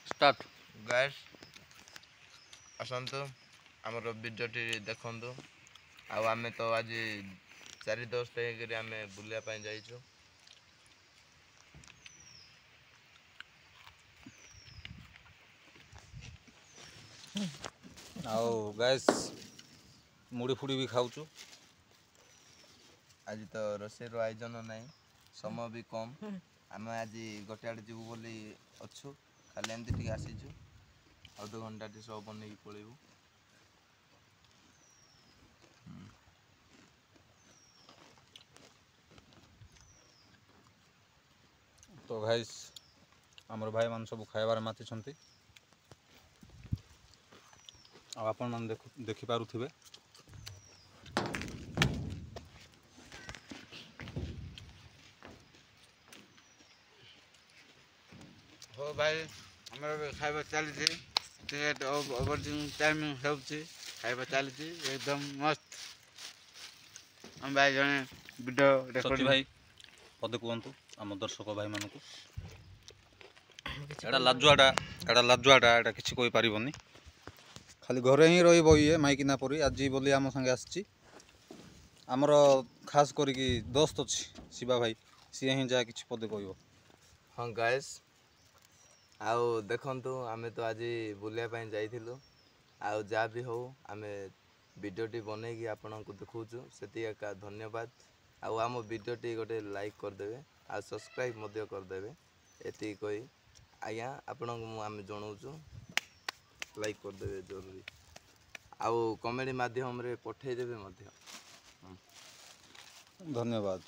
Start guys आसतु आमर भिडियोटी देखु आमे तो आज 4-10 आम बुलापी जाइचु। आओ गैस मुड़ी फुड़ी भी खाऊचु। आज तो रोषेर आयोजन नहीं, समय भी कम। आम आज गोटे आड़े जीवु बोली अच्छु, खाली एमती टी आसीचु। अध घंटा टी सब बनई पलैबू। तो गाइस आमर भाई मान सब खाइबार माति आपण मान देखि पारुथिबे। हो भाई हमारा खाइबा चली ओवरटाइम टाइमिंग खाइबा चली एकदम मस्त। हम भाई जने वीडियो सची भाई पदे कहतु आम दर्शक भाई मानक एटा लाजुआटा एटा किसी कोई पारिबनी, खाली घरे ही रही ये माइकिना परी। आज बोली आम संगे आसी आमर खास करिकी दोस्त अच्छी शिवा भाई, सी ही जहाँ किसी पदे कह। हाँ गाइस आउ देखंतु आमे तो आज बुलिया जाइथिलु। आउ जहाँ भी हो आमे वीडियोटी बनईकी आपनको देखौछु, सेति एका धन्यवाद। आउ आम वीडियोटी गोटे लाइक करदेवे आ सब्सक्राइब मध्य करदेवे। एति कही आज्ञा आपनको आमे जनाऊछु, लाइक करदेवे जरूरी। आउ कमेंट माध्यम रे पठेदेवे मध्य। धन्यवाद।